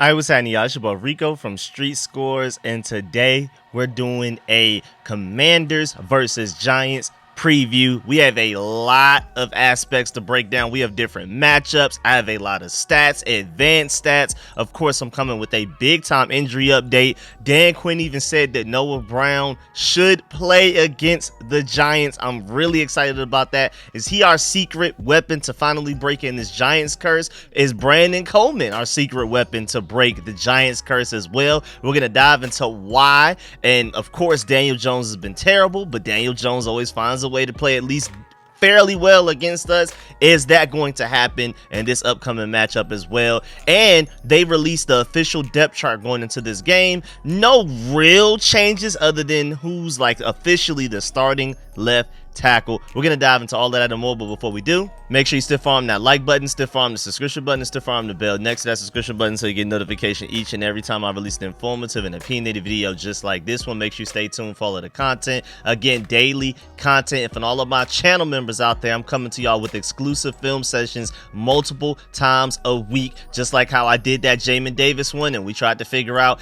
Hi, what's happening, y'all? It's your boy Rico from RicoScores, and today we're doing a Commanders versus Giants preview. We have a lot of aspects to break down. We have different matchups. I have a lot of stats, advanced stats. Of course, I'm coming with a big time injury update. Dan Quinn even said that Noah Brown should play against the Giants. I'm really excited about that. Is he our secret weapon to finally break in this Giants curse? Is Brandon Coleman our secret weapon to break the Giants curse as well? We're going to dive into why. And of course, Daniel Jones has been terrible, but Daniel Jones always finds a way to play at least fairly well against us. Is that going to happen in this upcoming matchup as well? And they released the official depth chart going into this game. No real changes other than who's like officially the starting left tackle. We're gonna dive into all that and more, but before we do, make sure you stiff arm that like button, stiff arm the subscription button, and stiff arm the bell next to that subscription button so you get notification each and every time I release an informative and opinionated video just like this one. Make sure you stay tuned, follow the content. Again, daily content. And for all of my channel members out there, I'm coming to y'all with exclusive film sessions multiple times a week, just like how I did that Jamin Davis one, and we tried to figure out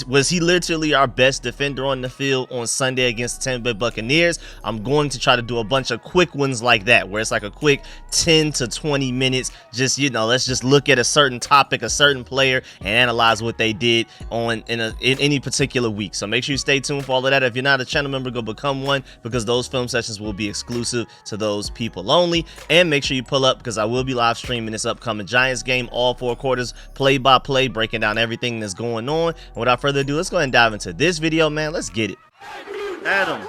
was he literally our best defender on the field on Sunday against the Tampa Bay Buccaneers. I'm going to try to do a bunch of quick ones like that, where it's like a quick 10 to 20 minutes, just, you know, let's just look at a certain topic, a certain player, and analyze what they did in any particular week. So make sure you stay tuned for all of that. If you're not a channel member, go become one, because those film sessions will be exclusive to those people only. And make sure you pull up, because I will be live streaming this upcoming Giants game, all 4 quarters, play by play, breaking down everything that's going on. And without further ado, let's go ahead and dive into this video, man. Let's get it. Adam.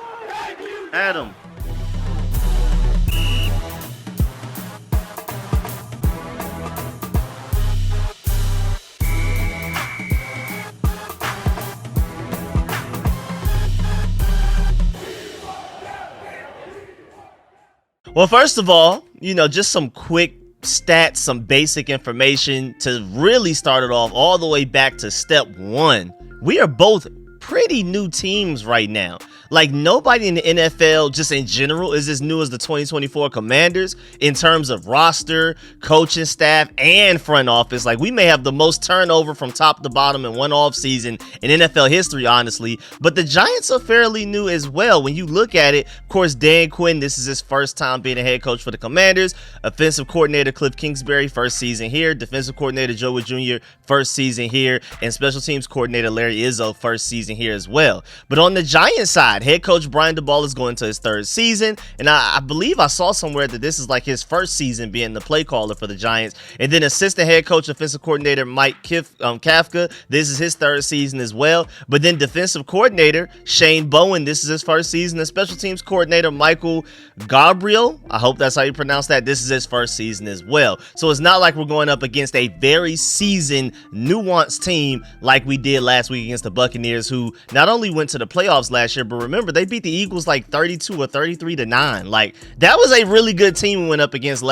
Well, first of all, you know, just some quick stats, some basic information to really start it off all the way back to step 1. We are both pretty new teams right now. Like, nobody in the NFL, just in general, is as new as the 2024 Commanders in terms of roster, coaching staff, and front office. Like, we may have the most turnover from top to bottom in one offseason in NFL history, honestly. But the Giants are fairly new as well. When you look at it, of course, Dan Quinn, this is his first time being a head coach for the Commanders. Offensive coordinator Cliff Kingsbury, first season here. Defensive coordinator Joe Wood Jr., first season here. And special teams coordinator Larry Izzo, first season here as well. But on the Giants side, head coach Brian Daboll is going to his 3rd season, and I believe I saw somewhere that this is like his 1st season being the play caller for the Giants. And then assistant head coach, offensive coordinator Mike Kafka, this is his 3rd season as well. But then defensive coordinator Shane Bowen, this is his 1st season. And special teams coordinator Michael Gabriel, I hope that's how you pronounce that, this is his 1st season as well. So it's not like we're going up against a very seasoned, nuanced team like we did last week against the Buccaneers, who not only went to the playoffs last year, but remember, they beat the Eagles like 32 or 33-9. Like, that was a really good team we went up against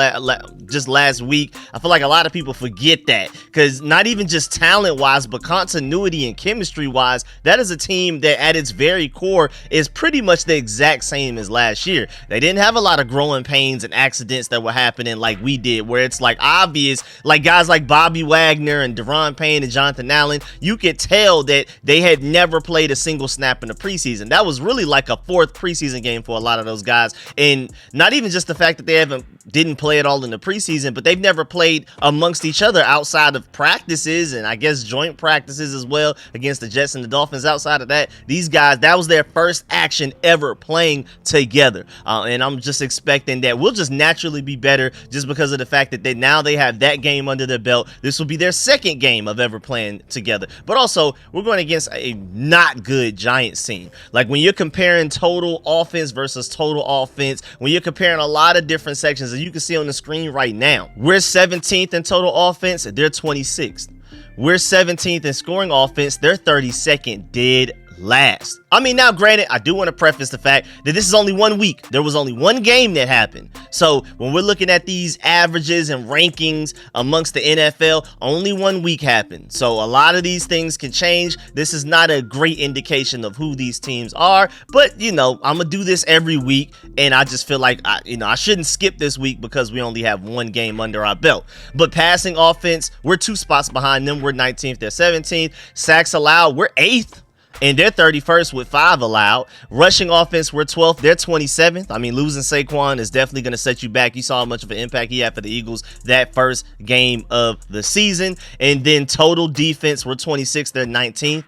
just last week. I feel like a lot of people forget that, because not even just talent wise, but continuity and chemistry wise, that is a team that at its very core is pretty much the exact same as last year. They didn't have a lot of growing pains and accidents that were happening like we did, where it's like obvious, like guys like Bobby Wagner and Deron Payne and Jonathan Allen, you could tell that they had never played a single snap in the preseason. That was really like a 4th preseason game for a lot of those guys. And not even just the fact that they didn't play at all in the preseason, but they've never played amongst each other outside of practices and I guess joint practices as well against the Jets and the Dolphins. Outside of that, these guys, that was their first action ever playing together. And I'm just expecting that we'll just naturally be better just because of the fact that now they have that game under their belt. This will be their 2nd game of ever playing together. But also, we're going against a not good Giants team. Like, when you're comparing total offense versus total offense, when you're comparing a lot of different sections, as you can see on the screen right now, we're 17th in total offense, they're 26th. We're 17th in scoring offense, they're 32nd, dead last. I mean, now granted, I do want to preface the fact that this is only 1 week. There was only one game that happened. So when we're looking at these averages and rankings amongst the NFL, only 1 week happened. So a lot of these things can change. This is not a great indication of who these teams are, but I'm gonna do this every week, and I just feel like I shouldn't skip this week because we only have one game under our belt. But passing offense, we're 2 spots behind them. We're 19th, they're 17th. Sacks allowed, we're 8th. And they're 31st with 5 allowed. Rushing offense, we're 12th. They're 27th. I mean, losing Saquon is definitely going to set you back. You saw how much of an impact he had for the Eagles that first game of the season. And then total defense, we're 26th. They're 19th.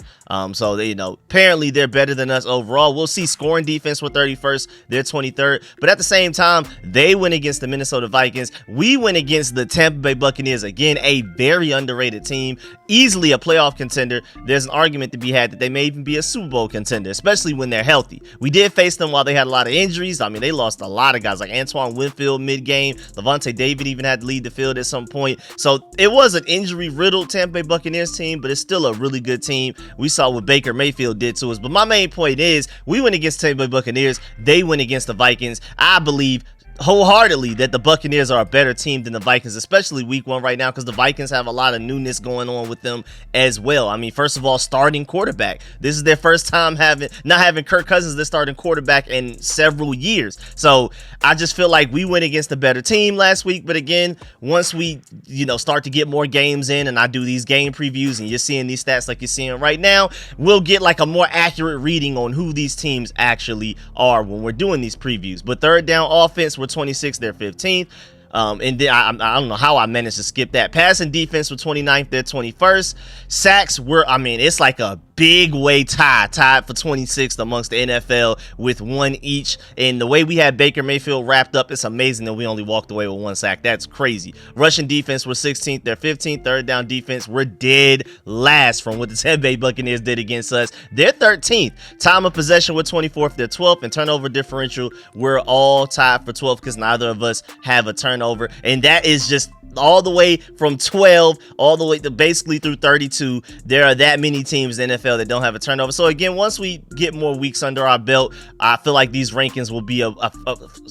So they, apparently they're better than us overall. We'll see. Scoring defense, we're 31st. They're 23rd. But at the same time, they went against the Minnesota Vikings. We went against the Tampa Bay Buccaneers. Again, a very underrated team. Easily a playoff contender. There's an argument to be had that they may even be a Super Bowl contender, especially when they're healthy. We did face them while they had a lot of injuries. I mean, they lost a lot of guys like Antoine Winfield mid-game. Levante David even had to lead the field at some point. So it was an injury-riddled Tampa Bay Buccaneers team, but it's still a really good team. We saw what Baker Mayfield did to us. But my main point is we went against Tampa Bay Buccaneers. They went against the Vikings. I believe wholeheartedly that the Buccaneers are a better team than the Vikings, especially week 1 right now, because the Vikings have a lot of newness going on with them as well. I mean, first of all, starting quarterback. This is their first time not having Kirk Cousins, their starting quarterback, in several years. So I just feel like we went against a better team last week. But again, once we start to get more games in and I do these game previews and you're seeing these stats like you're seeing right now, we'll get like a more accurate reading on who these teams actually are when we're doing these previews. But third down offense, we're 26th, they're 15th. And then I don't know how I managed to skip that. Passing defense for 29th, they're 21st. Sacks it's like a big way tied for 26th amongst the NFL with 1 each. And the way we had Baker Mayfield wrapped up, it's amazing that we only walked away with 1 sack. That's crazy. Rushing defense, we're 16th, they're 15th. Third down defense, we're dead last from what the Tampa Bay Buccaneers did against us. They're 13th. Time of possession, we're 24th, they're 12th. And turnover differential, we're all tied for 12th because neither of us have a turnover. And that is just all the way from 12 all the way to basically through 32. There are that many teams in the NFL that don't have a turnover. So again, once we get more weeks under our belt, I feel like these rankings will be a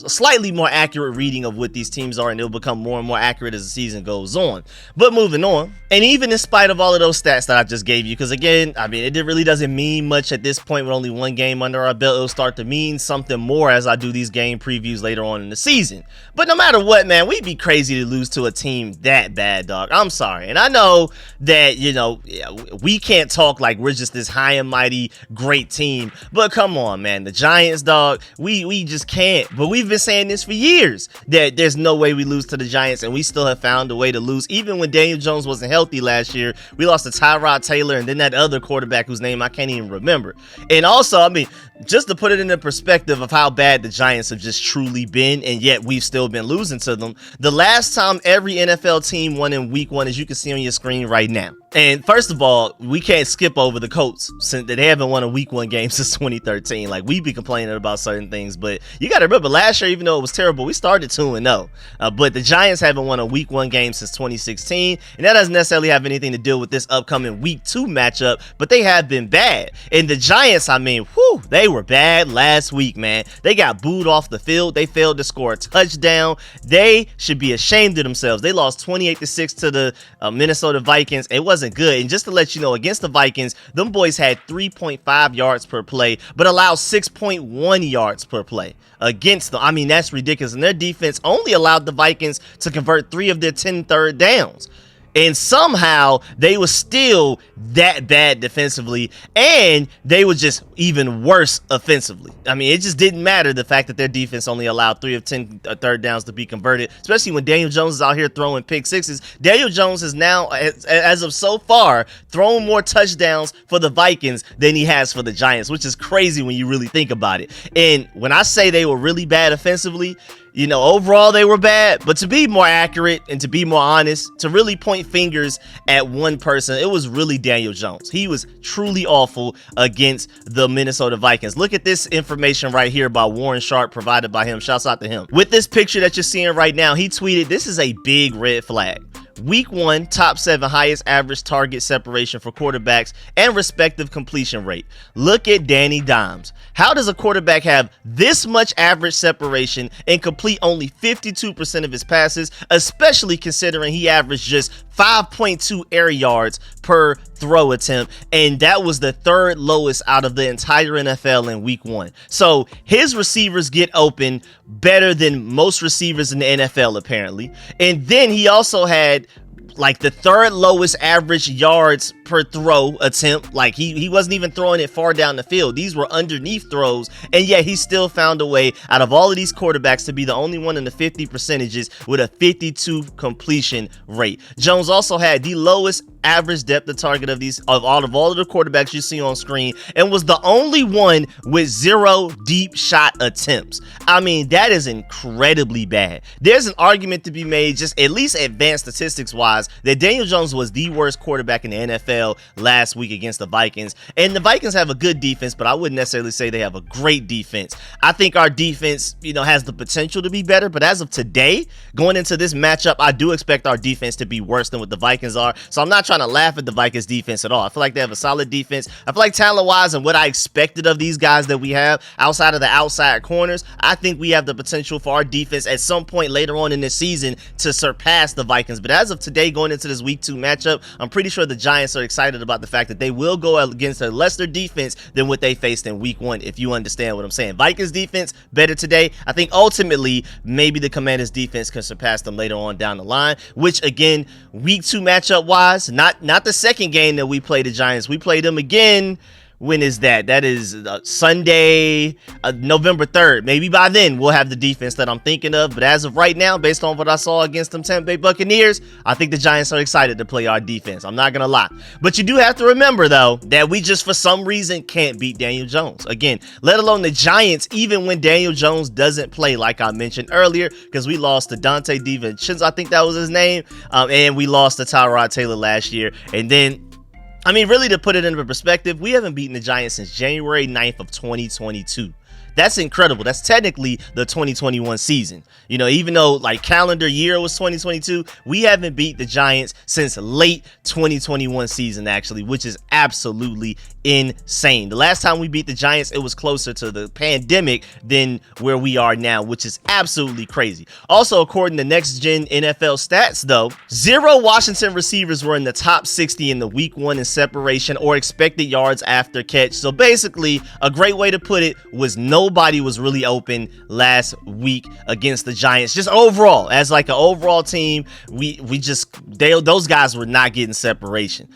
slightly more accurate reading of what these teams are, and it'll become more and more accurate as the season goes on. But moving on, and even in spite of all of those stats that I just gave you, because again, it really doesn't mean much at this point with only 1 game under our belt. It'll start to mean something more as I do these game previews later on in the season. But no matter what, man, we'd be crazy to lose to a team that bad, dog. I'm sorry. And I know that, we can't talk like we're just this high and mighty great team, but come on, man. The Giants, dog, we just can't. But we've been saying this for years that there's no way we lose to the Giants, and we still have found a way to lose. Even when Daniel Jones wasn't healthy last year, we lost to Tyrod Taylor and then that other quarterback whose name I can't even remember. And also, just to put it into perspective of how bad the Giants have just truly been, and yet we've still been losing to them. The last time every NFL team won in week 1, as you can see on your screen right now. And first of all, we can't skip over the Colts since they haven't won a week 1 game since 2013. Like, we be complaining about certain things, but you got to remember last year, even though it was terrible, we started 2-0. But the Giants haven't won a week 1 game since 2016, and that doesn't necessarily have anything to do with this upcoming week 2 matchup, but they have been bad. And the Giants, they were bad last week, man. They got booed off the field. They failed to score a touchdown. They should be ashamed of themselves. They lost 28-6 to the Minnesota Vikings. It wasn't good. And just to let you know, against the Vikings, them boys had 3.5 yards per play, but allowed 6.1 yards per play against them. That's ridiculous. And their defense only allowed the Vikings to convert 3 of their 10 third downs. And somehow they were still that bad defensively, and they were just even worse offensively. It just didn't matter the fact that their defense only allowed 3 of 10 third downs to be converted, especially when Daniel Jones is out here throwing pick sixes. Daniel Jones has now, as of so far, thrown more touchdowns for the Vikings than he has for the Giants, which is crazy when you really think about it. And when I say they were really bad offensively, overall they were bad, but to be more accurate and to be more honest, to really point fingers at one person, it was really Daniel Jones. He was truly awful against the Minnesota Vikings. Look at this information right here by Warren Sharp, provided by him. Shouts out to him. With this picture that you're seeing right now, he tweeted, "This is a big red flag. Week 1, top 7 highest average target separation for quarterbacks and respective completion rate. Look at Danny Dimes. How does a quarterback have this much average separation and complete only 52% of his passes, especially considering he averaged just 5.2 air yards per throw attempt, and that was the 3rd lowest out of the entire NFL in week 1. So his receivers get open better than most receivers in the NFL apparently. And then he also had like the 3rd lowest average yards per throw attempt. Like he wasn't even throwing it far down the field. These were underneath throws, and yet he still found a way out of all of these quarterbacks to be the only one in the 50 percentages with a 52 completion rate. Jones also had the lowest average depth of target of all of the quarterbacks you see on screen, and was the only one with 0 deep shot attempts. I mean, that is incredibly bad. There's an argument to be made, just at least advanced statistics wise, that Daniel Jones was the worst quarterback in the NFL last week against the Vikings. And the Vikings have a good defense, but I wouldn't necessarily say they have a great defense. I think our defense, has the potential to be better, but as of today, going into this matchup, I do expect our defense to be worse than what the Vikings are. So I'm not trying to laugh at the Vikings defense at all. I feel like they have a solid defense. I feel like talent-wise and what I expected of these guys that we have outside of the outside corners, I think we have the potential for our defense at some point later on in this season to surpass the Vikings. But as of today, going into this week 2 matchup, I'm pretty sure the Giants are excited about the fact that they will go against a lesser defense than what they faced in week 1, if you understand what I'm saying. Vikings defense better today. I think ultimately maybe the Commanders defense can surpass them later on down the line, which again, week 2 matchup wise, not the second game that we played the Giants. We played them again. When is that? That is Sunday, November 3rd. Maybe by then we'll have the defense that I'm thinking of. But as of right now, based on what I saw against them Tampa Bay Buccaneers, I think the Giants are excited to play our defense. I'm not going to lie. But you do have to remember, though, that we just for some reason can't beat Daniel Jones. Again, let alone the Giants, even when Daniel Jones doesn't play, like I mentioned earlier, because we lost to Dante DiVincenzo, I think that was his name. And we lost to Tyrod Taylor last year. And then, I mean, really, to put it into perspective, we haven't beaten the Giants since January 9th of 2022. That's incredible. That's technically the 2021 season. Even though like calendar year was 2022, we haven't beat the Giants since late 2021 season, actually, which is absolutely insane. The last time we beat the Giants, it was closer to the pandemic than where we are now, which is absolutely crazy. Also, according to Next Gen NFL stats, though, 0 Washington receivers were in the top 60 in the week 1 in separation or expected yards after catch. So basically, a great way to put it was nobody was really open last week against the Giants. Just overall, as like an overall team, those guys were not getting separation.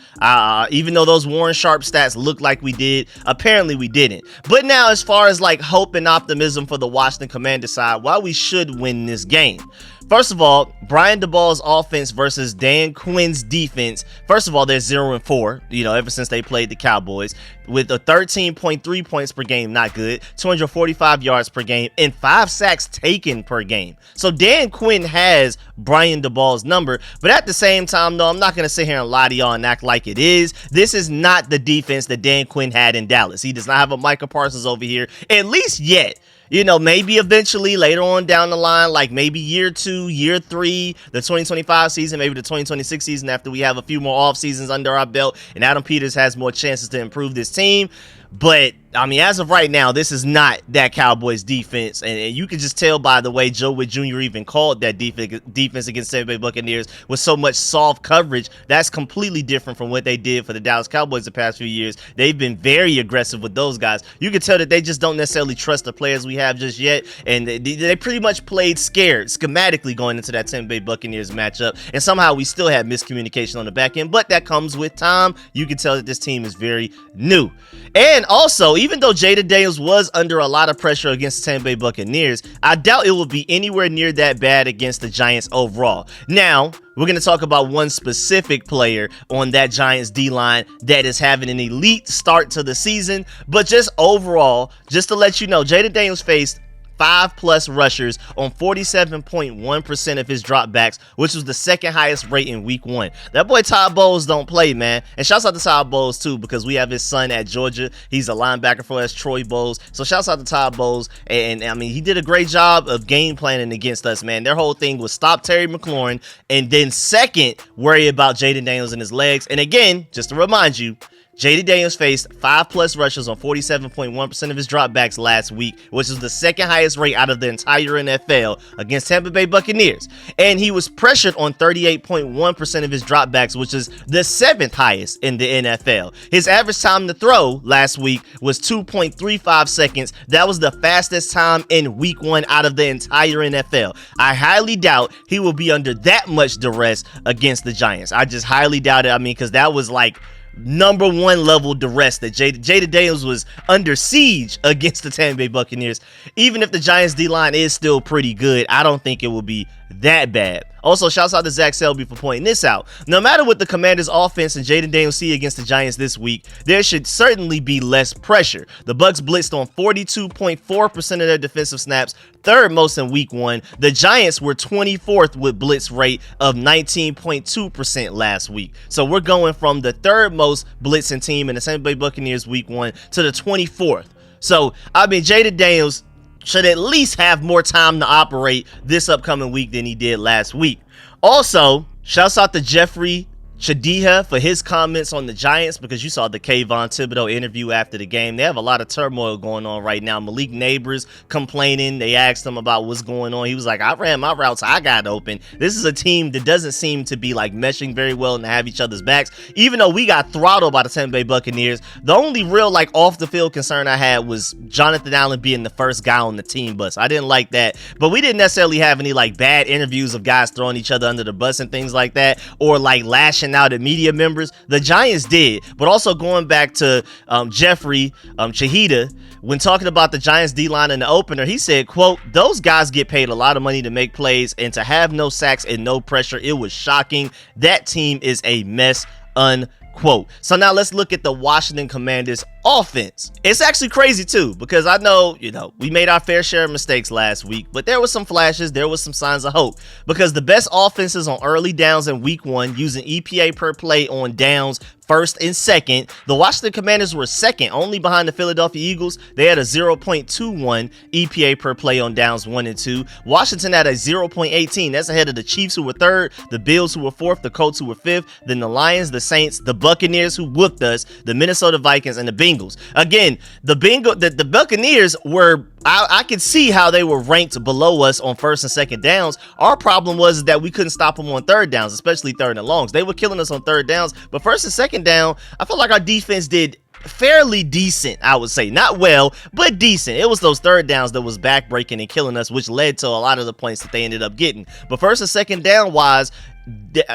Even though those Warren Sharp stats looked like we did, apparently we didn't. But now, as far as like hope and optimism for the Washington Commanders side, why we should win this game. First of all, Brian DeBall's offense versus Dan Quinn's defense. First of all, they're 0-4, ever since they played the Cowboys, with a 13.3 points per game, not good, 245 yards per game, and 5 sacks taken per game. So Dan Quinn has Brian DeBall's number, but at the same time, though, I'm not going to sit here and lie to y'all and act like it is. This is not the defense that Dan Quinn had in Dallas. He does not have a Micah Parsons over here, at least yet. Maybe eventually later on down the line, like maybe year 2, year 3, the 2025 season, maybe the 2026 season, after we have a few more off seasons under our belt and Adam Peters has more chances to improve this team. But I mean, as of right now, this is not that Cowboys defense, and you can just tell by the way Joe Witt Jr. even called that defense against Tampa Bay Buccaneers with so much soft coverage. That's completely different from what they did for the Dallas Cowboys the past few years. They've been very aggressive with those guys. You can tell that they just don't necessarily trust the players we have just yet, and they pretty much played scared schematically going into that Tampa Bay Buccaneers matchup, and somehow we still had miscommunication on the back end, but that comes with time. You can tell that this team is very new. And also, even though Jaden Daniels was under a lot of pressure against the Tampa Bay Buccaneers, I doubt it will be anywhere near that bad against the Giants overall. Now, we're going to talk about one specific player on that Giants D-line that is having an elite start to the season, but just overall, just to let you know, Jaden Daniels faced 5+ rushers on 47.1% of his dropbacks, which was the second highest rate in week 1. That boy Todd Bowles don't play, man. And shouts out to Todd Bowles too, because we have his son at Georgia. He's a linebacker for us, Troy Bowles. So shouts out to Todd Bowles. And I mean, he did a great job of game planning against us, man. Their whole thing was stop Terry McLaurin, and then second, worry about Jaden Daniels and his legs. And again, just to remind you, Jaden Daniels faced 5+ rushes on 47.1% of his dropbacks last week, which is the second highest rate out of the entire NFL against Tampa Bay Buccaneers. And he was pressured on 38.1% of his dropbacks, which is the 7th highest in the NFL. His average time to throw last week was 2.35 seconds. That was the fastest time in week 1 out of the entire NFL. I highly doubt he will be under that much duress against the Giants. I just highly doubt it. I mean, because that was like number 1 level duress that Jaden Daniels was under siege against the Tampa Bay Buccaneers. Even if the Giants D-line is still pretty good, I don't think it will be that bad. Also, shouts out to Zach Selby for pointing this out. No matter what the Commanders' offense and Jaden Daniels see against the Giants this week, there should certainly be less pressure. The Bucs blitzed on 42.4% of their defensive snaps, 3rd most in week 1. The Giants were 24th with blitz rate of 19.2% last week. So we're going from the 3rd most blitzing team in the Tampa Bay Buccaneers week 1 to the 24th. So, I mean, Jaden Daniels should at least have more time to operate this upcoming week than he did last week. Also, shouts out to Jeffrey Chadiha for his comments on the Giants, because you saw the Kayvon Thibodeau interview after the game. They have a lot of turmoil going on right now. Malik Neighbors complaining. They asked him about what's going on. He was like, I ran my routes, I got open. This is a team that doesn't seem to be like meshing very well and have each other's backs. Even though we got throttled by the Tampa Bay Buccaneers, the only real like off the field concern I had was Jonathan Allen being the first guy on the team bus. I didn't like that, but we didn't necessarily have any like bad interviews of guys throwing each other under the bus and things like that, or like lashing out at media members. The Giants did. But also going back to Jeffrey Chahida, when talking about the Giants D-line in the opener, he said, quote, "Those guys get paid a lot of money to make plays, and to have no sacks and no pressure, it was shocking. That team is a mess," unquote. So now let's look at the Washington Commanders offense. It's actually crazy too, because I know, we made our fair share of mistakes last week, but there was some flashes, there was some signs of hope, because the best offenses on early downs in week 1 using EPA per play on downs 1st and 2nd. The Washington Commanders were 2nd, only behind the Philadelphia Eagles. They had a 0.21 EPA per play on downs 1 and 2. Washington had a 0.18. That's ahead of the Chiefs, who were 3rd, the Bills, who were 4th, the Colts, who were 5th, then the Lions, the Saints, the Buccaneers, who whooped us, the Minnesota Vikings, and the Bengals. Again, the Buccaneers were, I could see how they were ranked below us on 1st and 2nd downs. Our problem was that we couldn't stop them on 3rd downs, especially 3rd and longs. They were killing us on 3rd downs, but 1st and 2nd down, I felt like our defense did fairly decent, I would say. Not well, but decent. It was those 3rd downs that was backbreaking and killing us, which led to a lot of the points that they ended up getting. But 1st and 2nd down wise,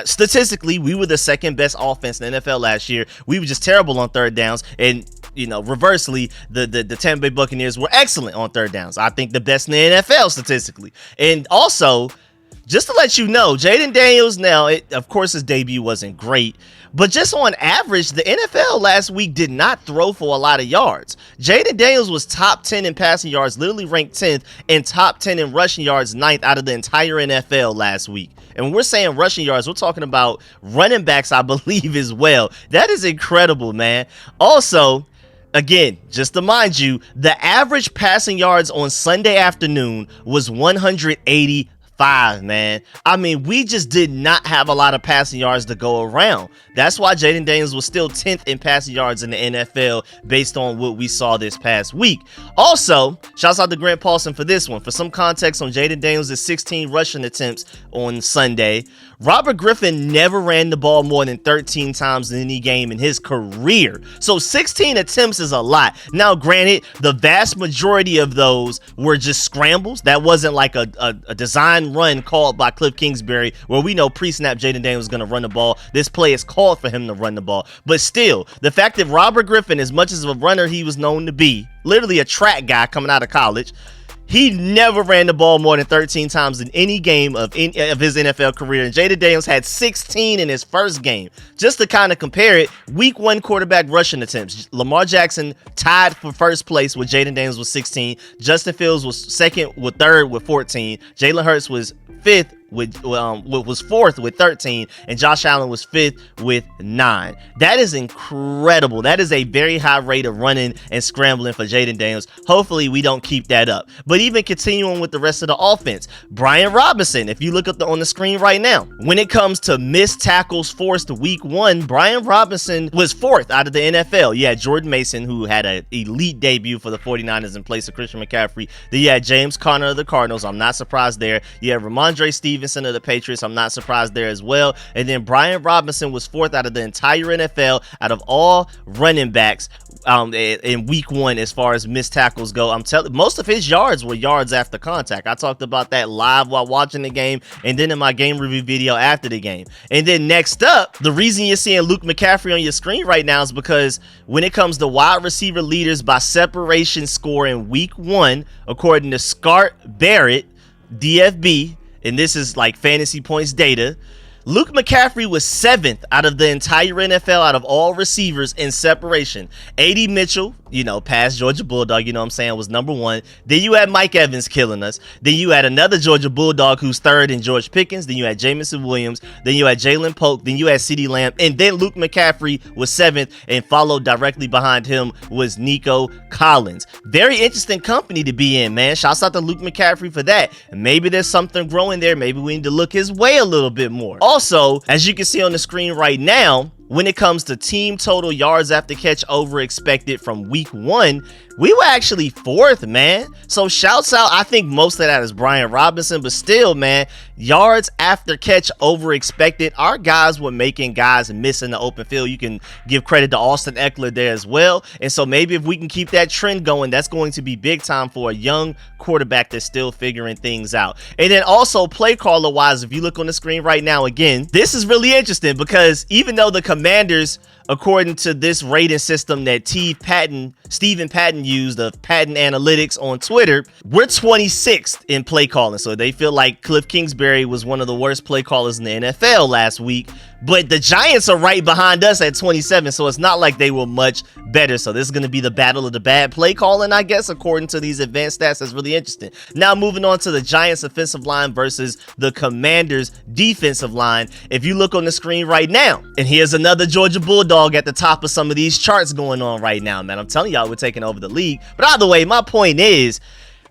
statistically, we were the 2nd best offense in the NFL last year. We were just terrible on 3rd downs, and reversely, the Tampa Bay Buccaneers were excellent on 3rd downs. I think the best in the NFL statistically. And also, just to let you know, Jaden Daniels, now, of course, his debut wasn't great, but just on average, the NFL last week did not throw for a lot of yards. Jaden Daniels was top 10 in passing yards, literally ranked 10th, and top 10 in rushing yards, 9th out of the entire NFL last week. And when we're saying rushing yards, we're talking about running backs, I believe, as well. That is incredible, man. Also, again, just to mind you, the average passing yards on Sunday afternoon was 185, man. I mean, we just did not have a lot of passing yards to go around. That's why Jaden Daniels was still 10th in passing yards in the NFL based on what we saw this past week. Also, shouts out to Grant Paulson for this one. For some context on Jaden Daniels' 16 rushing attempts on Sunday, Robert Griffin never ran the ball more than 13 times in any game in his career. So 16 attempts is a lot. Now, granted, the vast majority of those were just scrambles. That wasn't like a design run called by Cliff Kingsbury, where we know pre-snap Jaden Daniels was going to run the ball. This play is called for him to run the ball. But still, the fact that Robert Griffin, as much as a runner he was known to be, literally a track guy coming out of college, He never ran the ball more than 13 times in any game of his NFL career, and Jaden Daniels had 16 in his first game. Just to kind of compare it, week 1 quarterback rushing attempts. Lamar Jackson tied for first place with Jaden Daniels with 16. Justin Fields was third with 14. Jalen Hurts was fifth was fourth with 13, and Josh Allen was fifth with 9. That is incredible. That is a very high rate of running and scrambling for Jaden Daniels. Hopefully we don't keep that up. But even continuing with the rest of the offense, Brian Robinson, if you look up on the screen right now, when it comes to missed tackles forced week 1, Brian Robinson was 4th out of the NFL. You had Jordan Mason, who had an elite debut for the 49ers in place of Christian McCaffrey. Then you had James Conner of the Cardinals. I'm not surprised there. You had Ramondre Stevenson of the Patriots. I'm not surprised there as well. And then Brian Robinson was 4th out of the entire NFL out of all running backs in week 1 as far as missed tackles go. I'm telling, most of his yards were yards after contact. I talked about that live while watching the game, and then in my game review video after the game. And then next up, the reason you're seeing Luke McCaffrey on your screen right now is because when it comes to wide receiver leaders by separation score in week 1, according to Scart Barrett, DFB, and this is like fantasy points data, Luke McCaffrey was 7th out of the entire NFL out of all receivers in separation. A.D. Mitchell, past Georgia Bulldog, was number 1. Then you had Mike Evans killing us. Then you had another Georgia Bulldog who's 3rd in George Pickens. Then you had Jamison Williams. Then you had Jalen Polk. Then you had CeeDee Lamb. And then Luke McCaffrey was 7th, and followed directly behind him was Nico Collins. Very interesting company to be in, man. Shouts out to Luke McCaffrey for that. And maybe there's something growing there. Maybe we need to look his way a little bit more. Also, as you can see on the screen right now, when it comes to team total yards after catch over expected from week 1, we were actually 4th, man. So shouts out. I think most of that is Brian Robinson, but still, man, yards after catch over expected. Our guys were making guys miss in the open field. You can give credit to Austin Eckler there as well. And so maybe if we can keep that trend going, that's going to be big time for a young quarterback that's still figuring things out. And then also play caller wise, if you look on the screen right now, again, this is really interesting because even though the Commanders, according to this rating system that Stephen Patton used of Patton Analytics on Twitter, we're 26th in play calling. So they feel like Cliff Kingsbury was one of the worst play callers in the NFL last week. But the Giants are right behind us at 27, so it's not like they were much better. So this is going to be the battle of the bad play calling, I guess, according to these advanced stats. That's really interesting. Now moving on to the Giants offensive line versus the Commanders defensive line. If you look on the screen right now, and here's another Georgia Bulldog at the top of some of these charts going on right now, man. I'm telling y'all, we're taking over the league. But either way, my point is,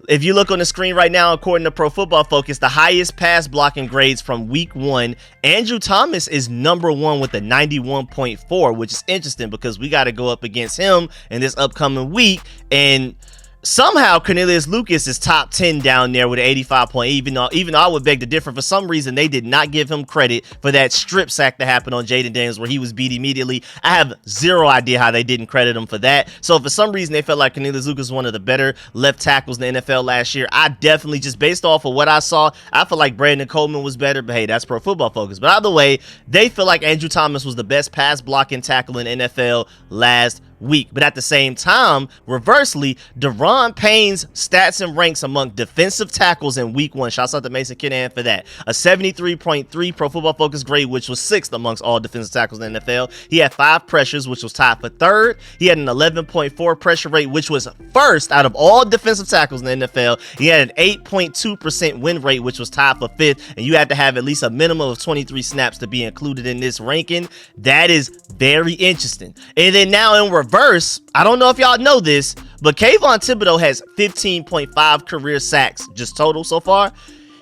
if you look on the screen right now, according to Pro Football Focus, the highest pass blocking grades from week 1, Andrew Thomas is number 1 with a 91.4, which is interesting because we got to go up against him in this upcoming week. And somehow Cornelius Lucas is top 10 down there with an 85 point. Even though I would beg to differ. For some reason, they did not give him credit for that strip sack that happened on Jaden Daniels where he was beat immediately. I have zero idea how they didn't credit him for that. So for some reason, they felt like Cornelius Lucas was one of the better left tackles in the NFL last year. I definitely, just based off of what I saw, I feel like Brandon Coleman was better. But hey, that's Pro Football Focus. But either way, they feel like Andrew Thomas was the best pass blocking tackle in NFL last week. But at the same time, reversely, Deron Payne's stats and ranks among defensive tackles in week 1. Shouts out to Mason Kinahan for that. A 73.3 Pro Football Focus grade, which was 6th amongst all defensive tackles in the NFL. He had 5 pressures, which was tied for 3rd. He had an 11.4 pressure rate, which was 1st out of all defensive tackles in the NFL. He had an 8.2% win rate, which was tied for 5th. And you had to have at least a minimum of 23 snaps to be included in this ranking. That is very interesting. And then now in reverse, I don't know if y'all know this, but Kayvon Thibodeau has 15.5 career sacks just total so far.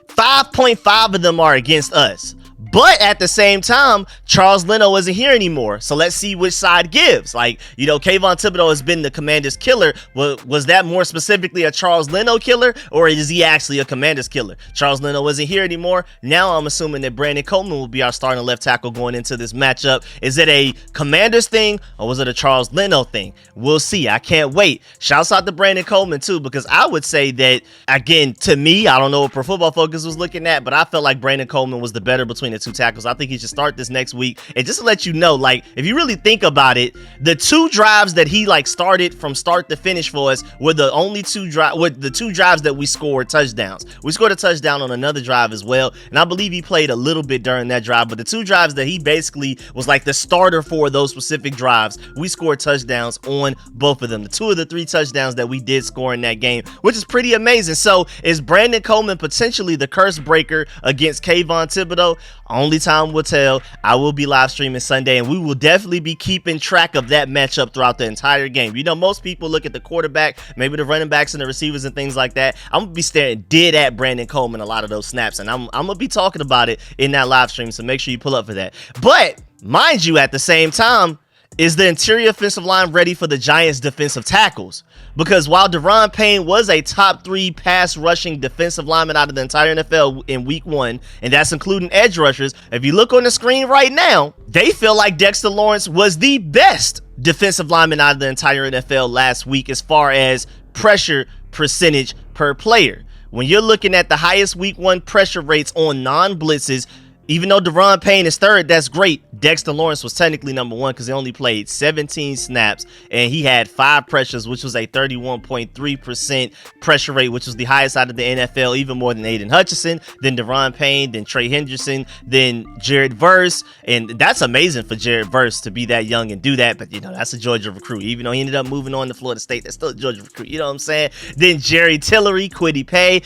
5.5 of them are against us. But at the same time, Charles Leno isn't here anymore. So let's see which side gives. Like, Kayvon Thibodeau has been the Commanders killer. Was that more specifically a Charles Leno killer, or is he actually a Commanders killer? Charles Leno isn't here anymore. Now I'm assuming that Brandon Coleman will be our starting left tackle going into this matchup. Is it a Commanders thing, or was it a Charles Leno thing? We'll see. I can't wait. Shouts out to Brandon Coleman too, because I would say that, again, to me, I don't know what Pro Football Focus was looking at, but I felt like Brandon Coleman was the better between the two tackles. I think he should start this next week. And just to let you know, like, if you really think about it, the 2 drives that he like started from start to finish for us were the only 2 drives that we scored touchdowns. We scored a touchdown on another drive as well, and I believe he played a little bit during that drive, but the 2 drives that he basically was like the starter for those specific drives, we scored touchdowns on both of them. The 2 of the 3 touchdowns that we did score in that game, which is pretty amazing. So is Brandon Coleman potentially the curse breaker against Kayvon Thibodeaux? Only time will tell. I will be live streaming Sunday, and we will definitely be keeping track of that matchup throughout the entire game. You know, most people look at the quarterback, maybe the running backs and the receivers and things like that. I'm gonna be staring dead at Brandon Coleman a lot of those snaps, and I'm gonna be talking about it in that live stream, so make sure you pull up for that. But mind you, at the same time, is the interior offensive line ready for the Giants' defensive tackles? Because while Daron Payne was a top 3 pass rushing defensive lineman out of the entire NFL in week 1, and that's including edge rushers, if you look on the screen right now, they feel like Dexter Lawrence was the best defensive lineman out of the entire NFL last week as far as pressure percentage per player. When you're looking at the highest week 1 pressure rates on non-blitzes, even though Daron Payne is 3rd, that's great. Dexter Lawrence was technically number 1 because he only played 17 snaps and he had 5 pressures, which was a 31.3% pressure rate, which was the highest out of the NFL, even more than Aiden Hutchinson, then Daron Payne, then Trey Henderson, then Jared Verse. And that's amazing for Jared Verse to be that young and do that. But, you know, that's a Georgia recruit. Even though he ended up moving on to Florida State, that's still a Georgia recruit. You know what I'm saying? Then Jerry Tillery, Kwity Paye.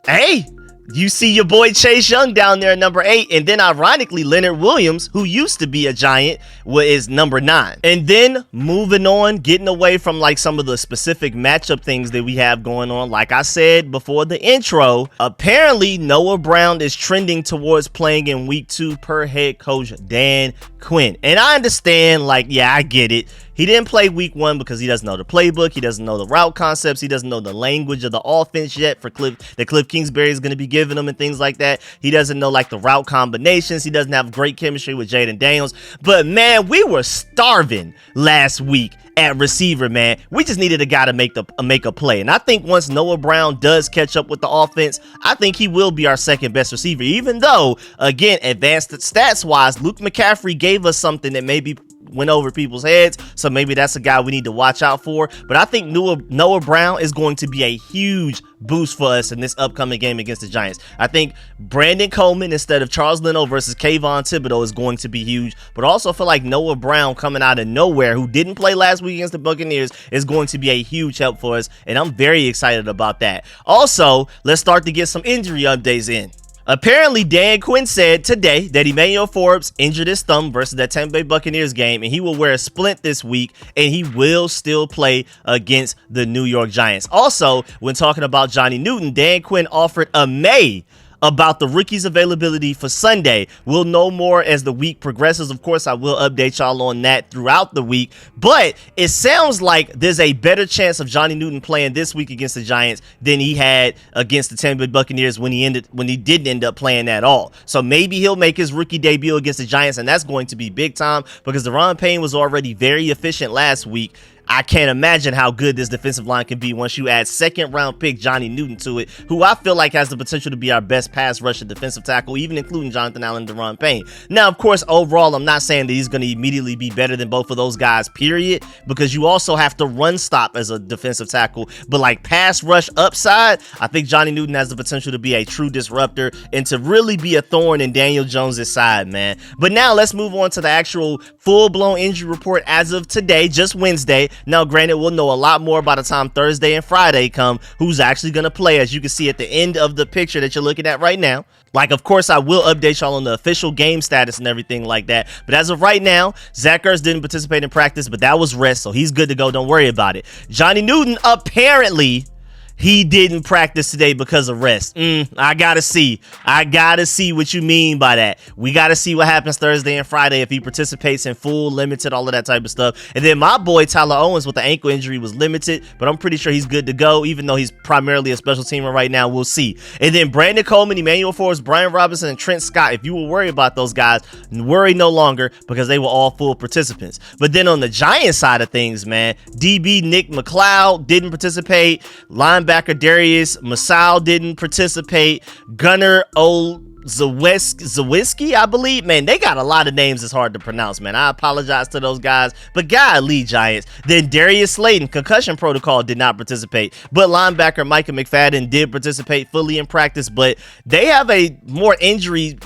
Hey, you see your boy Chase Young down there at number 8, and then ironically Leonard Williams, who used to be a Giant, is number 9. And then moving on, getting away from like some of the specific matchup things that we have going on, like I said before the intro, apparently Noah Brown is trending towards playing in week 2 per head coach Dan Quinn. And I understand, like, yeah, I get it. He didn't play week 1 because he doesn't know the playbook. He doesn't know the route concepts. He doesn't know the language of the offense yet for Cliff Kingsbury is going to be giving him and things like that. He doesn't know like the route combinations. He doesn't have great chemistry with Jaden Daniels. But man, we were starving last week at receiver, man. We just needed a guy to make a play. And I think once Noah Brown does catch up with the offense, I think he will be our 2nd best receiver. Even though, again, advanced stats wise, Luke McCaffrey gave us something that maybe went over people's heads, so maybe that's a guy we need to watch out for. But I think Noah Brown is going to be a huge boost for us in this upcoming game against the Giants. I think Brandon Coleman instead of Charles Leno versus Kayvon Thibodeaux is going to be huge, but also feel like Noah Brown coming out of nowhere, who didn't play last week against the Buccaneers, is going to be a huge help for us, and I'm very excited about that. Also, let's start to get some injury updates in. Apparently, Dan Quinn said today that Emmanuel Forbes injured his thumb versus that Tampa Bay Buccaneers game, and he will wear a splint this week, and he will still play against the New York Giants. Also, when talking about Johnny Newton, Dan Quinn offered a May about the rookie's availability for Sunday. We'll know more as the week progresses. Of course, I will update y'all on that throughout the week, but it sounds like there's a better chance of Johnny Newton playing this week against the Giants than he had against the Tampa Bay Buccaneers when he didn't end up playing at all. So maybe he'll make his rookie debut against the Giants, and that's going to be big time because Daron Payne was already very efficient last week. I can't imagine how good this defensive line can be once you add 2nd round pick Johnny Newton to it, who I feel like has the potential to be our best pass rushing defensive tackle, even including Jonathan Allen and Daron Payne. Now, of course, overall, I'm not saying that he's going to immediately be better than both of those guys, period, because you also have to run stop as a defensive tackle. But like pass rush upside, I think Johnny Newton has the potential to be a true disruptor and to really be a thorn in Daniel Jones' side, man. But now let's move on to the actual full-blown injury report as of today, just Wednesday. Now, granted, we'll know a lot more by the time Thursday and Friday come, who's actually going to play, as you can see at the end of the picture that you're looking at right now. Like, of course, I will update y'all on the official game status and everything like that. But as of right now, Zach Ertz didn't participate in practice, but that was rest, so he's good to go. Don't worry about it. Johnny Newton, apparently, he didn't practice today because of rest. I gotta see what you mean by that. We gotta see what happens Thursday and Friday if he participates in full, limited, all of that type of stuff. And then my boy Tyler Owens with the ankle injury was limited, but I'm pretty sure he's good to go, even though he's primarily a special teamer right now. We'll see. And then Brandon Coleman, Emmanuel Forbes, Brian Robinson, and Trent Scott, if you were worried about those guys, worry no longer because they were all full participants. But then on the Giants side of things, man, DB Nick McLeod didn't participate. Linebacker Darius Masao didn't participate. Gunnar Zawiski, I believe. Man, they got a lot of names that's hard to pronounce, man. I apologize to those guys, but golly, Giants. Then Darius Slayton, concussion protocol, did not participate, but linebacker Micah McFadden did participate fully in practice, but they have a more injury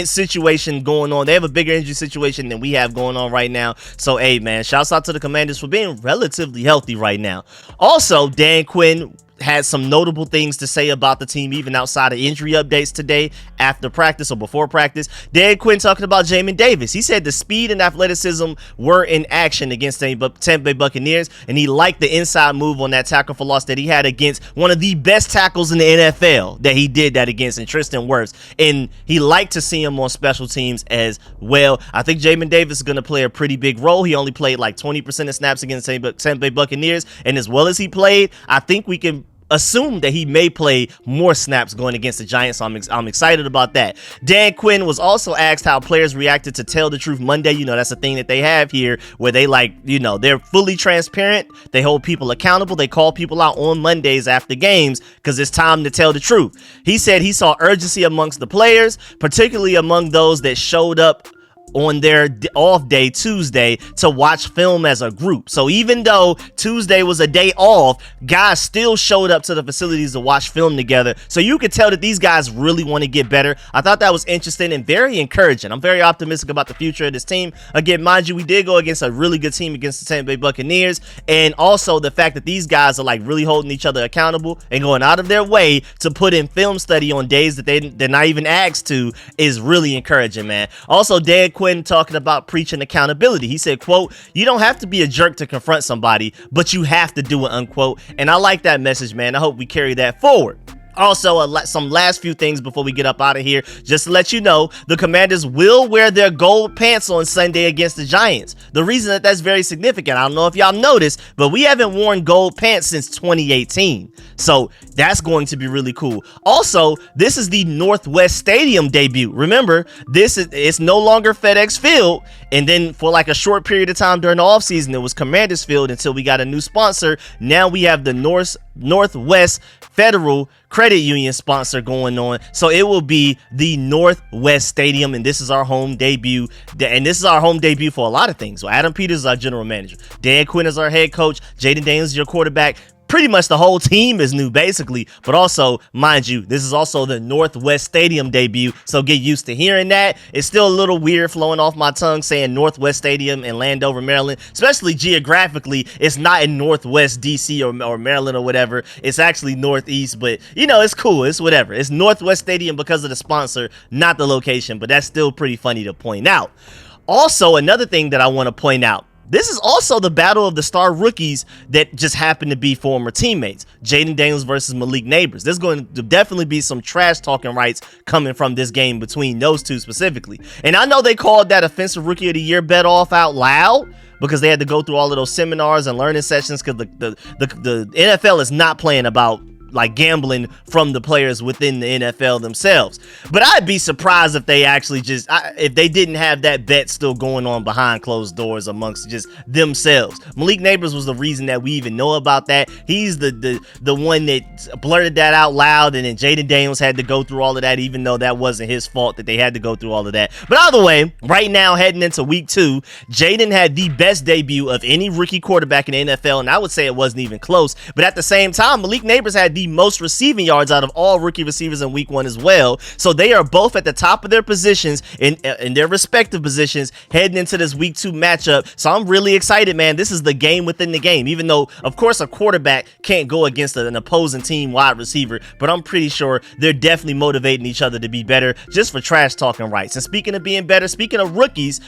situation going on. They have a bigger injury situation than we have going on right now. So, hey, man, shouts out to the Commanders for being relatively healthy right now. Also, Dan Quinn had some notable things to say about the team, even outside of injury updates today after practice or before practice. Dan Quinn talking about Jamin Davis. He said the speed and athleticism were in action against the Tampa Bay Buccaneers, and he liked the inside move on that tackle for loss that he had against one of the best tackles in the NFL that he did that against, in Tristan Wirfs, and he liked to see him on special teams as well. I think Jamin Davis is going to play a pretty big role. He only played like 20% of snaps against the Tampa Bay Buccaneers, and as well as he played, I think we can assume that he may play more snaps going against the Giants, so I'm excited about that. Dan Quinn was also asked how players reacted to Tell the Truth Monday. You know, that's a thing that they have here where they, like, you know, they're fully transparent. They hold people accountable. They call people out on Mondays after games because it's time to tell the truth. He said he saw urgency amongst the players, particularly among those that showed up on their off day, Tuesday, to watch film as a group. So even though Tuesday was a day off, guys still showed up to the facilities to watch film together. So you could tell that these guys really want to get better. I thought that was interesting and very encouraging. I'm very optimistic about the future of this team. Again, mind you, we did go against a really good team against the Tampa Bay Buccaneers, and also the fact that these guys are like really holding each other accountable and going out of their way to put in film study on days that they're not even asked to is really encouraging, man. Also, Dan Quinn talking about preaching accountability. He said, quote, "You don't have to be a jerk to confront somebody, but you have to do it," unquote. And I like that message, man. I hope we carry that forward. Also, some last few things before we get up out of here. Just to let you know, the Commanders will wear their gold pants on Sunday against the Giants. The reason that that's very significant, I don't know if y'all noticed, but we haven't worn gold pants since 2018. So that's going to be really cool. Also, this is the Northwest Stadium debut. Remember, it's no longer FedEx Field. And then for like a short period of time during the offseason, it was Commanders Field until we got a new sponsor. Now we have the Northwest Federal Credit Union sponsor going on. So it will be the Northwest Stadium, and this is our home debut. And this is our home debut for a lot of things. So Adam Peters is our general manager. Dan Quinn is our head coach. Jaden Daniels is your quarterback. Pretty much the whole team is new, basically. But also, mind you, this is also the Northwest Stadium debut, so get used to hearing that. It's still a little weird flowing off my tongue saying Northwest Stadium in Landover, Maryland, especially geographically. It's not in Northwest DC or Maryland or whatever. It's actually Northeast, but, you know, it's cool. It's whatever. It's Northwest Stadium because of the sponsor, not the location, but that's still pretty funny to point out. Also, another thing that I want to point out, this is also the battle of the star rookies that just happen to be former teammates. Jaden Daniels versus Malik Neighbors. There's going to definitely be some trash talking rights coming from this game between those two specifically. And I know they called that Offensive Rookie of the Year bet off out loud because they had to go through all of those seminars and learning sessions because the NFL is not playing about like gambling from the players within the NFL themselves. But I'd be surprised if they actually if they didn't have that bet still going on behind closed doors amongst just themselves. Malik Neighbors was the reason that we even know about that. He's the one that blurted that out loud, and then Jaden Daniels had to go through all of that, even though that wasn't his fault that they had to go through all of that. But either way, right now heading into week 2, Jaden had the best debut of any rookie quarterback in the NFL, and I would say it wasn't even close. But at the same time, Malik Neighbors had the most receiving yards out of all rookie receivers in week 1 as well. So they are both at the top of their positions in their respective positions heading into this week 2 matchup. So I'm really excited, man. This is the game within the game, even though of course a quarterback can't go against an opposing team wide receiver, but I'm pretty sure they're definitely motivating each other to be better just for trash talking rights. And speaking of being better, speaking of rookies,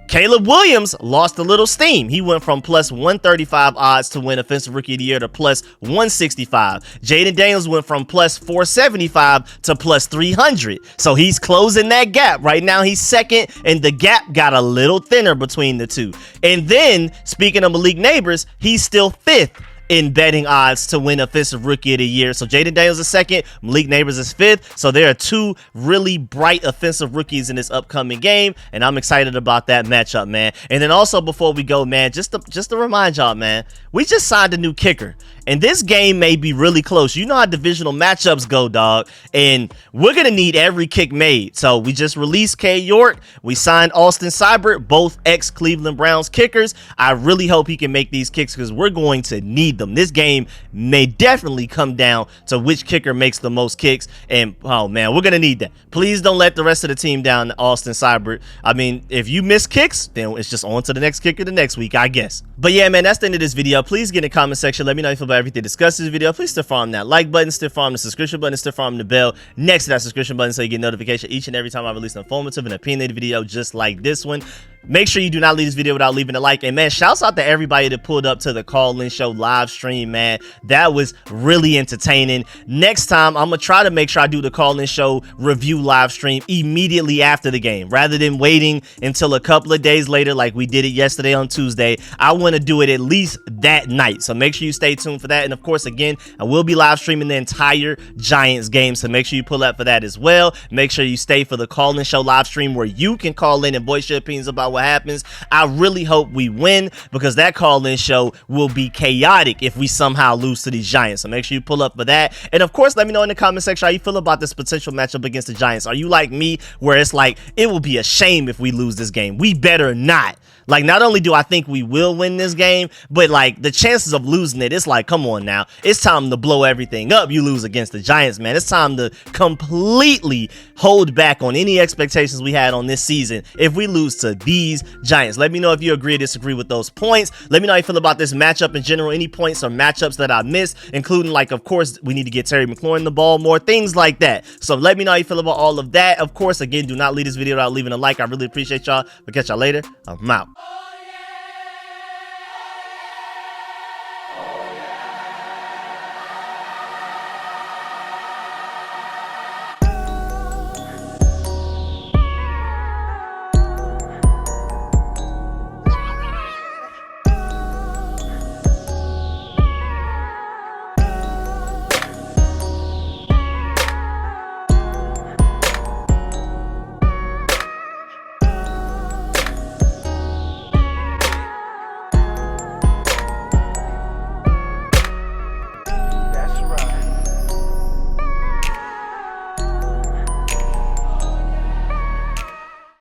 Caleb Williams lost a little steam. He went from plus 135 odds to win Offensive Rookie of the Year to plus 165. Jaden Daniels went from plus 475 to plus 300. So he's closing that gap. Right now he's second, and the gap got a little thinner between the two. And then, speaking of Malik Neighbors, he's still fifth in betting odds to win Offensive Rookie of the Year. So Jaden Daniels is second, Malik Neighbors is fifth. So there are two really bright offensive rookies in this upcoming game, and I'm excited about that matchup, man. And then also before we go, man, just to remind y'all, man, we just signed a new kicker. And this game may be really close. You know how divisional matchups go, dog. And we're going to need every kick made. So we just released K. York. We signed Austin Seibert, both ex-Cleveland Browns kickers. I really hope he can make these kicks because we're going to need them. This game may definitely come down to which kicker makes the most kicks. And, oh, man, we're going to need that. Please don't let the rest of the team down, Austin Seibert. I mean, if you miss kicks, then it's just on to the next kicker the next week, I guess. But, yeah, man, that's the end of this video. Please get in the comment section. Let me know how you feel about everything discussed in this video. Please still farm that like button, still farm the subscription button, still farm the bell next to that subscription button so you get notification each and every time I release an informative and opinionated video just like this one. Make sure you do not leave this video without leaving a like. And man, shouts out to everybody that pulled up to the call-in show live stream, man. That was really entertaining. Next time, I'm gonna try to make sure I do the call-in show review live stream immediately after the game rather than waiting until a couple of days later like we did it yesterday on Tuesday. I want to do it at least that night. So make sure you stay tuned for that. And of course, again, I will be live streaming the entire Giants game. So make sure you pull up for that as well. Make sure you stay for the call-in show live stream where you can call in and voice your opinions about what happens. I really hope we win because that call-in show will be chaotic if we somehow lose to these Giants. So make sure you pull up for that. And of course, let me know in the comment section how you feel about this potential matchup against the Giants. Are you like me where it's like, it will be a shame if we lose this game? We better not. Like, not only do I think we will win this game, but like the chances of losing it, it's like, come on now. It's time to blow everything up. You lose against the Giants, man. It's time to completely hold back on any expectations we had on this season if we lose to these Giants. Let me know if you agree or disagree with those points. Let me know how you feel about this matchup in general. Any points or matchups that I missed, including like, of course, we need to get Terry McLaurin the ball more, things like that. So let me know how you feel about all of that. Of course, again, do not leave this video without leaving a like. I really appreciate y'all. We'll catch y'all later. I'm out.